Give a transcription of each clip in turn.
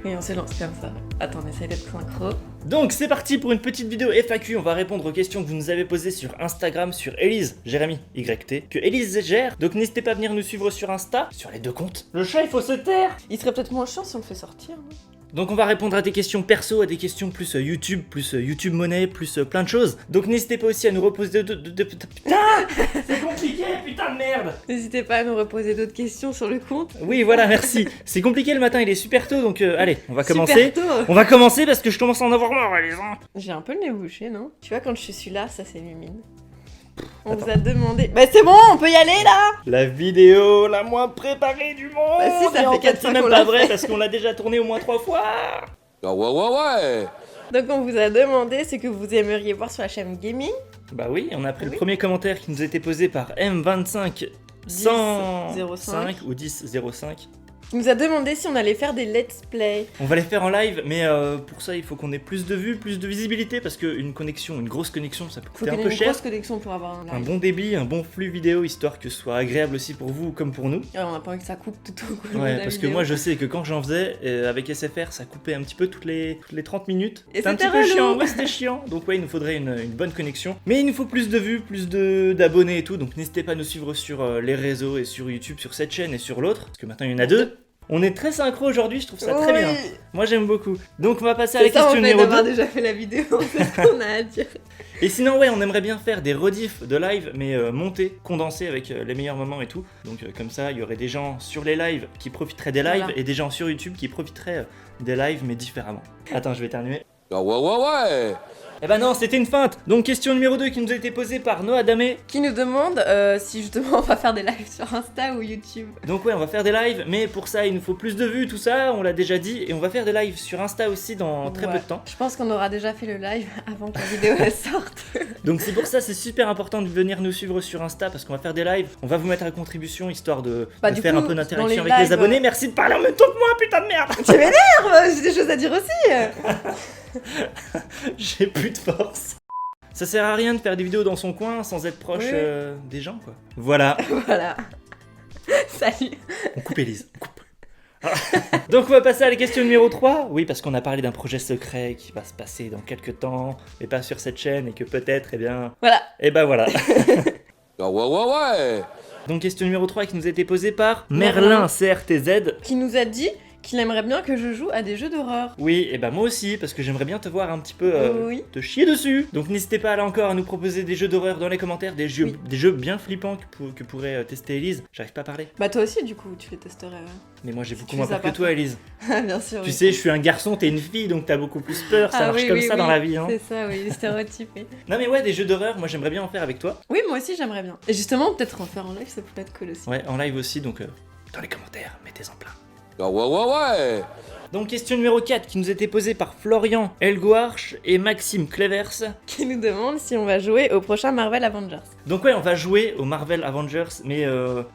Oui, on se lance comme ça. Attends, on essaie d'être synchro. Donc c'est parti pour une petite vidéo FAQ, on va répondre aux questions que vous nous avez posées sur Instagram, sur Elise, Jérémy, YT, que Elise gère, donc n'hésitez pas à venir nous suivre sur Insta, sur les deux comptes. Le chat il faut se taire. Il serait peut-être moins chiant si on le fait sortir, non? Donc on va répondre à des questions perso, à des questions plus YouTube, plus YouTube monnaie, plus plein de choses. Donc n'hésitez pas aussi à nous reposer Putain c'est compliqué, putain de merde. N'hésitez pas à nous reposer d'autres questions sur le compte. Oui voilà, merci. C'est compliqué le matin, il est super tôt, donc allez, on va commencer. Super tôt. On va commencer parce que je commence à en avoir marre, les gens. J'ai un peu le nez bouché, non? Tu vois, quand je suis là, ça s'illumine. On Attends. vous a demandé... Bah c'est bon, on peut y aller là. La vidéo la moins préparée du monde. Bah si, ça Et en fait 4 c'est fois même qu'on pas l'a vrai fait. parce qu'on l'a déjà tourné au moins 3 fois. Ouais. Donc on vous a demandé ce que vous aimeriez voir sur la chaîne gaming. Bah oui, on a pris Oui. le premier commentaire qui nous a été posé par M25 105 ou 1005. Il nous a demandé si on allait faire des let's play. On va les faire en live, mais pour ça il faut qu'on ait plus de vues, plus de visibilité parce qu'une connexion, une grosse connexion, ça peut Faut coûter qu'on un ait peu une cher. grosse connexion pour avoir un Un live. bon débit, un bon flux vidéo, histoire que ce soit agréable aussi pour vous comme pour nous. Ouais, on a pas envie que ça coupe tout au long de Ouais, la parce que vidéo. moi je sais que quand j'en faisais avec SFR, ça coupait un petit peu toutes les 30 minutes. Et C'était un c'était petit peu relou. chiant, ouais, c'était chiant. Donc ouais, il nous faudrait une bonne connexion. Mais il nous faut plus de vues, plus d'abonnés et tout. Donc n'hésitez pas à nous suivre sur les réseaux et sur YouTube, sur cette chaîne et sur l'autre. Parce que maintenant il y en a deux. On est très synchro aujourd'hui, je trouve ça très Oui. bien. Moi j'aime beaucoup. Donc on va passer à la C'est ça en question fait numéro d'avoir 2. déjà fait la vidéo, c'est ce qu'on a à dire. Et sinon ouais, on aimerait bien faire des rediffs de live, mais montés, condensés avec les meilleurs moments et tout. Donc comme ça, il y aurait des gens sur les lives qui profiteraient des lives Voilà. et des gens sur YouTube qui profiteraient des lives mais différemment. Attends, je vais éternuer. Ouais. Eh ben non, c'était une feinte. Donc question numéro 2 qui nous a été posée par Noah Damé. Qui nous demande si justement on va faire des lives sur Insta ou YouTube. Donc ouais, on va faire des lives, mais pour ça, il nous faut plus de vues, tout ça, on l'a déjà dit. Et on va faire des lives sur Insta aussi dans très peu de temps. Je pense qu'on aura déjà fait le live avant que la vidéo elle sorte. Donc c'est pour ça, c'est super important de venir nous suivre sur Insta parce qu'on va faire des lives. On va vous mettre à contribution histoire de Du faire coup, un peu dans d'interaction les avec les lives, abonnés. Merci de parler en même temps que moi, putain de merde. Tu m'énerves, j'ai des choses à dire aussi. J'ai plus de force. Ça sert à rien de faire des vidéos dans son coin sans être proche Oui. des gens, quoi. Voilà, Voilà. Salut. on coupe Elise, on coupe. Donc on va passer à la question numéro 3. Oui, parce qu'on a parlé d'un projet secret qui va se passer dans quelques temps, mais pas sur cette chaîne, et que peut-être, eh bien... Voilà. Eh ben voilà. Ouais. Donc question numéro 3 qui nous a été posée par Merlin. Merlin CRTZ. Qui nous a dit qu'il aimerait bien que je joue à des jeux d'horreur. Oui, et ben moi aussi, parce que j'aimerais bien te voir un petit peu Oui. te chier dessus. Donc n'hésitez pas là encore à nous proposer des jeux d'horreur dans les commentaires, des jeux, Oui. des jeux bien flippants que pourrait tester Elise. J'arrive pas à parler. Bah toi aussi du coup, tu les testerais. Mais moi j'ai Si beaucoup tu moins les as peur que pas toi fait. Elise. Ah bien sûr. Tu oui. sais, je suis un garçon, t'es une fille, donc t'as beaucoup plus peur, ça Ah marche oui, comme oui, ça oui. dans la vie. Hein. C'est ça, oui, les stéréotypes. Oui. Non mais ouais, des jeux d'horreur, moi j'aimerais bien en faire avec toi. Oui, moi aussi j'aimerais bien. Et justement, peut-être en faire en live, ça pourrait être cool aussi. Ouais, en live aussi, donc dans les commentaires, mettez-en plein. Ouais. Donc question numéro 4 qui nous a été posée par Florian Elgoarch et Maxime Clevers. Qui nous demande si on va jouer au prochain Marvel Avengers. Donc ouais, on va jouer au Marvel Avengers, mais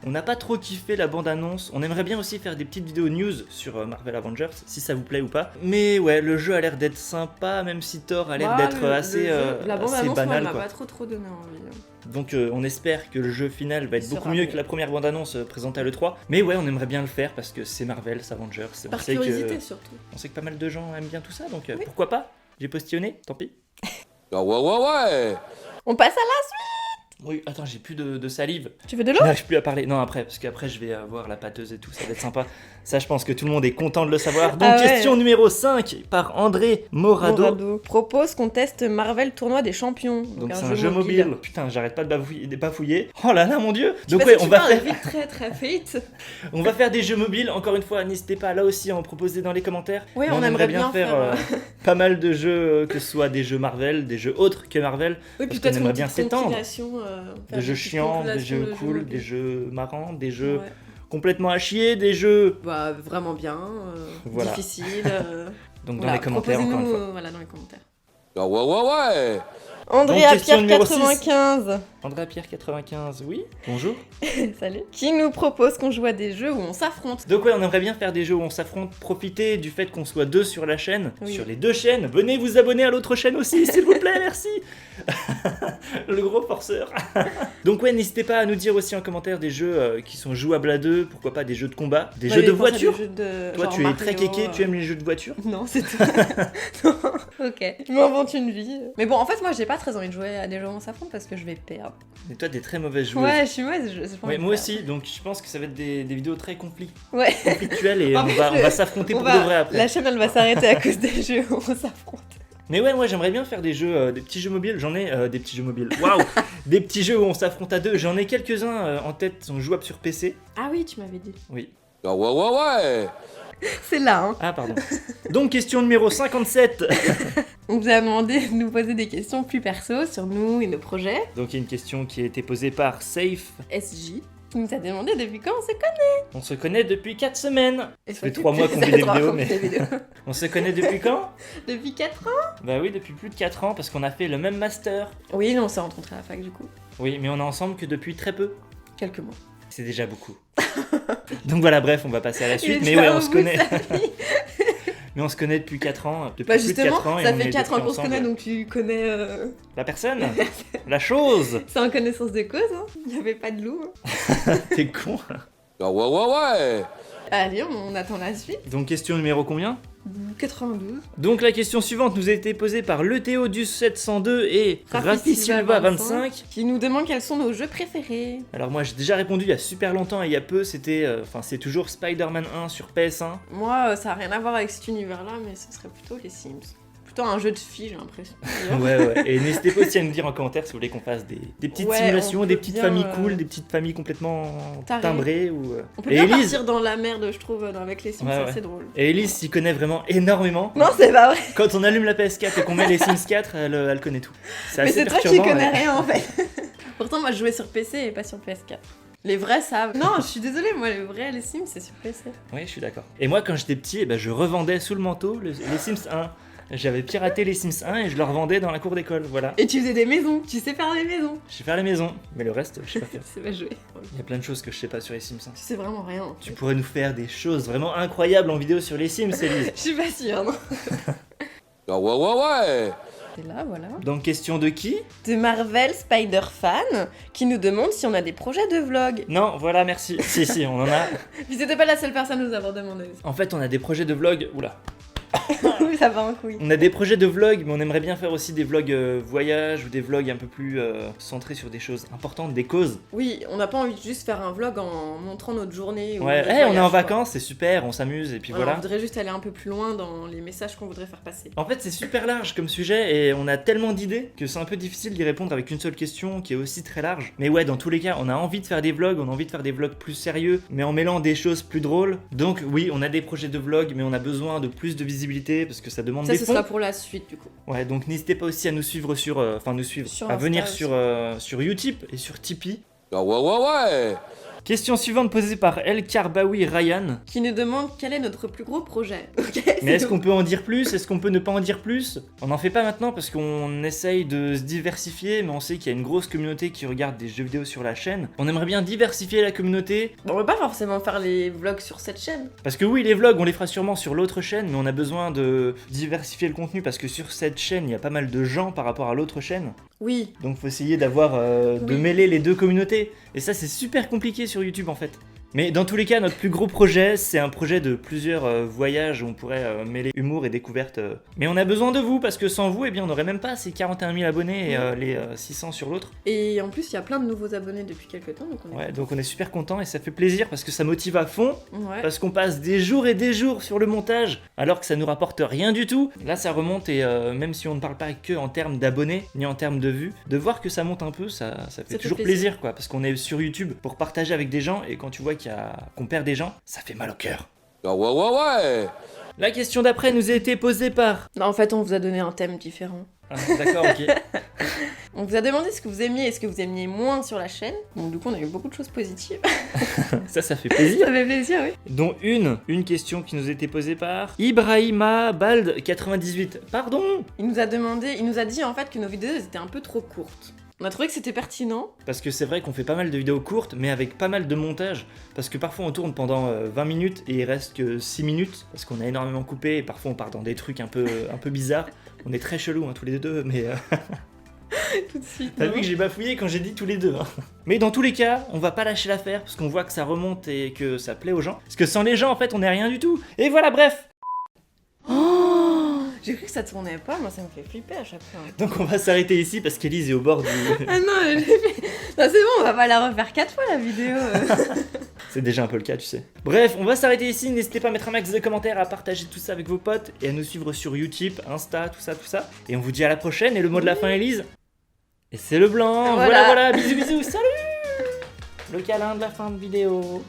on n'a pas trop kiffé la bande-annonce. On aimerait bien aussi faire des petites vidéos news sur Marvel Avengers, si ça vous plaît ou pas. Mais ouais, le jeu a l'air d'être sympa, même si Thor a l'air d'être assez, La bande assez annonce, banal, m'a quoi. pas trop donné envie. Donc on espère que le jeu final va être Sera beaucoup mieux mieux. que la première bande-annonce présentée à l'E3. Mais ouais, on aimerait bien le faire parce que c'est Marvel, c'est Avengers. Par curiosité surtout. On sait que pas mal de gens aiment bien tout ça, donc Oui. pourquoi pas. J'ai postillonné, tant pis. Ouais. On passe à la... Oui, attends, j'ai plus de salive. Tu veux de Je l'eau? n'arrive plus à parler. Non, après, parce qu'après, je vais avoir la pâteuse et tout, ça va être sympa. Ça, je pense que tout le monde est content de le savoir. Donc, Ah ouais. question numéro 5 par André Morado. Morado propose qu'on teste Marvel Tournoi des Champions. Donc, c'est un jeu mobile. Putain, j'arrête pas de bafouiller. Oh là là, mon dieu. Donc, Parce ouais, que on tu va parles faire. vite très vite. On va faire des jeux mobiles. Encore une fois, n'hésitez pas là aussi à en proposer dans les commentaires. Oui, Mais on aimerait bien faire faire, pas mal de jeux, que ce soit des jeux Marvel, des jeux autres que Marvel, Oui, Parce puis qu'on peut-être aimerait une bien petite s'étendre. compilation, faire des jeux une petite chiants, des compilation jeux de cool, mobiles. des jeux marrants, des jeux Ouais. complètement à chier, des jeux. Bah, vraiment bien, Voilà. difficile. Donc dans Voilà, les commentaires, encore une proposez-nous, fois. voilà, dans les commentaires. Ouais. Andrea question Pierre numéro 95. Andrea Pierre 95, oui, bonjour. Salut. Qui nous propose qu'on joue à des jeux où on s'affronte. Donc ouais, on aimerait bien faire des jeux où on s'affronte, profiter du fait qu'on soit deux sur la chaîne, Oui. sur les deux chaînes. Venez vous abonner à l'autre chaîne aussi, s'il vous plaît, merci. Le gros forceur. Donc ouais, n'hésitez pas à nous dire aussi en commentaire des jeux qui sont jouables à deux, pourquoi pas des jeux de combat, des jeux de voiture. Toi, tu es très kéké, tu aimes les jeux de voiture. Non, c'est tout. Non. Ok. Je m'invente une vie. Mais bon, en fait, moi, j'ai pas très envie de jouer à des jeux où on s'affronte parce que je vais perdre. Mais toi, t'es très mauvaise joueuse. Ouais, je suis mauvaise. Ouais, moi aussi, donc je pense que ça va être des vidéos très Ouais. conflictuelles et En on plus, va s'affronter pour de vrai après. La chaîne, elle va s'arrêter à cause des jeux où on s'affronte. Mais ouais, moi j'aimerais bien faire des jeux, des petits jeux mobiles. J'en ai des petits jeux mobiles. Waouh. Des petits jeux où on s'affronte à deux. J'en ai quelques-uns en tête, sont jouables sur PC. Ah oui, tu m'avais dit. Oui. Ah ouais, ouais, ouais. C'est là, hein. Ah pardon. Donc question numéro 57. On vous a demandé de nous poser des questions plus perso sur nous et nos projets. Donc il y a une question qui a été posée par Safe. SJ. Qui nous a demandé depuis quand on se connaît. On se connaît depuis 4 semaines. Et Ça fait 3 mois qu'on fait des vidéos, mais... vidéos. On se connaît depuis quand? Depuis 4 ans. Bah oui, depuis plus de 4 ans parce qu'on a fait le même master. Oui, on s'est rencontrés à la fac du coup. Oui, mais on est ensemble que depuis très peu. Quelques mois. C'est déjà beaucoup. Donc voilà, bref, on va passer à la Il suite. est Mais déjà ouais, au on se bout de connaît. sa vie. Mais on se connaît depuis 4 ans. Depuis Bah plus de justement, 4 ans. Et ça on fait est 4 ans depuis qu'on se connaît, ensemble. donc tu connais... La personne. La chose. C'est en connaissance de cause, hein. Il n'y avait pas de loup. Hein. T'es con. Ah ouais, ouais, ouais. Allez, on attend la suite. Donc question numéro combien? 92. Donc la question suivante nous a été posée par le Théodus 702 et Rafi Silva 25. Qui nous demande quels sont nos jeux préférés. Alors moi j'ai déjà répondu il y a super longtemps et il y a peu, c'était, c'est toujours Spider-Man 1 sur PS1. Moi, ça n'a rien à voir avec cet univers-là, mais ce serait plutôt les Sims. Plutôt un jeu de filles, j'ai l'impression. Ouais. Et n'hésitez pas aussi à nous dire en commentaire si vous voulez qu'on fasse des petites Ouais, simulations, on des peut petites bien, familles cool, des petites familles complètement Tarées. timbrées ou. On peut Et bien Élise, partir dans la merde, je trouve, avec les Sims, Ouais, c'est ouais. assez drôle. et Elise s'y connaît vraiment énormément. Non, c'est pas vrai. Quand on allume la PS4 et qu'on met les Sims 4, elle connaît tout. C'est Mais assez c'est toi qui perturbant. connais ouais. rien en fait. Pourtant, moi je jouais sur PC et pas sur PS4. Les vrais savent. Non, je suis désolée, moi les vrais, les Sims, c'est sur PC. Oui, je suis d'accord. Et moi, quand j'étais petit, je revendais sous le manteau les Sims 1. J'avais piraté les Sims 1 et je le revendais dans la cour d'école, voilà. Et tu faisais des maisons, tu sais faire des maisons. Je sais faire les maisons, mais le reste, je sais pas faire. Tu sais pas jouer. Il y a plein de choses que je sais pas sur les Sims 1. Tu sais vraiment rien. En Tu fait. pourrais nous faire des choses vraiment incroyables en vidéo sur les Sims, Elise. Je suis pas sûre, non. Ah ouais, ouais, ouais. C'est là, voilà. Donc, question de qui? De Marvel Spider Fan qui nous demande si on a des projets de vlog. Non, voilà, merci. Si, on en a. Puis c'était pas la seule personne à nous avoir demandé. En fait, on a des projets de vlog. Oula. Oui, ça va en couille. On a des projets de vlog, mais on aimerait bien faire aussi des vlogs voyage ou des vlogs un peu plus centrés sur des choses importantes, des causes. Oui, on n'a pas envie de juste faire un vlog en montrant notre journée. ou Ouais, notre on est en voyage, quoi. vacances, c'est super, on s'amuse et puis On voilà. voudrait juste aller un peu plus loin dans les messages qu'on voudrait faire passer. En fait, c'est super large comme sujet et on a tellement d'idées que c'est un peu difficile d'y répondre avec une seule question qui est aussi très large. Mais ouais, dans tous les cas, on a envie de faire des vlogs, on a envie de faire des vlogs plus sérieux, mais en mêlant des choses plus drôles. Donc oui, on a des projets de vlogs, mais on a besoin de plus de visibilité parce que ça demande Ça, des ce fonds. sera pour la suite du coup. Ouais, donc n'hésitez pas aussi à nous suivre sur, Sur à Insta venir aussi. sur Utip et sur Tipeee. Ah ouais, ouais, ouais. Question suivante posée par El Karbaoui Ryan. Qui nous demande quel est notre plus gros projet. Ok. Mais est-ce qu'on peut en dire plus? Est-ce qu'on peut ne pas en dire plus? On n'en fait pas maintenant parce qu'on essaye de se diversifier, mais on sait qu'il y a une grosse communauté qui regarde des jeux vidéo sur la chaîne. On aimerait bien diversifier la communauté, Bon, on va pas forcément faire les vlogs sur cette chaîne. parce que oui, les vlogs, on les fera sûrement sur l'autre chaîne, mais on a besoin de diversifier le contenu parce que sur cette chaîne, il y a pas mal de gens par rapport à l'autre chaîne. Oui. Donc faut essayer d'avoir de Oui. mêler les deux communautés. Et ça, c'est super compliqué sur YouTube en fait. Mais dans tous les cas, notre plus gros projet, c'est un projet de plusieurs voyages où on pourrait mêler humour et découverte. Mais on a besoin de vous, parce que sans vous, eh bien, on n'aurait même pas ces 41 000 abonnés et les 600 sur l'autre. Et en plus, il y a plein de nouveaux abonnés depuis quelques temps. Donc on est Ouais, donc on est super content et ça fait plaisir parce que ça motive à fond. Ouais. Parce qu'on passe des jours et des jours sur le montage, alors que ça nous rapporte rien du tout. Là, ça remonte et même si on ne parle pas que en termes d'abonnés, ni en termes de vues, de voir que ça monte un peu, ça fait toujours plaisir, quoi. Parce qu'on est sur YouTube pour partager avec des gens et quand tu vois qu'on perd des gens, ça fait mal au cœur. Ah ouais, ouais, ouais. La question d'après nous a été posée par... Non, en fait, on vous a donné un thème différent. Ah, d'accord, ok. On vous a demandé ce que vous aimiez et ce que vous aimiez moins sur la chaîne. Donc du coup, on a eu beaucoup de choses positives. Ça fait plaisir. Ça fait plaisir, oui. Dont une question qui nous a été posée par Ibrahima Bald 98. Pardon. Il nous a dit en fait que nos vidéos elles étaient un peu trop courtes. On a trouvé que c'était pertinent. Parce que c'est vrai qu'on fait pas mal de vidéos courtes, mais avec pas mal de montage. Parce que parfois on tourne pendant 20 minutes et il reste que 6 minutes. Parce qu'on a énormément coupé et parfois on part dans des trucs un peu bizarres. On est très chelous tous les deux, mais... Tout de suite. T'as vu que j'ai bafouillé quand j'ai dit tous les deux. Mais dans tous les cas, on va pas lâcher l'affaire parce qu'on voit que ça remonte et que ça plaît aux gens. Parce que sans les gens, en fait, on est rien du tout. Et voilà, bref. J'ai cru que ça tournait pas, moi ça me fait flipper à chaque fois. Donc on va s'arrêter ici parce qu'Elise est au bord du... Ah non, j'ai fait... Non, c'est bon, on va pas la refaire 4 fois la vidéo. C'est déjà un peu le cas, tu sais. Bref, on va s'arrêter ici. N'hésitez pas à mettre un max de commentaires, à partager tout ça avec vos potes et à nous suivre sur YouTube, Insta, tout ça. Et on vous dit à la prochaine. Et le mot de la fin, Elise. Et c'est le blanc. Voilà. Bisous. Salut. Le câlin de la fin de vidéo.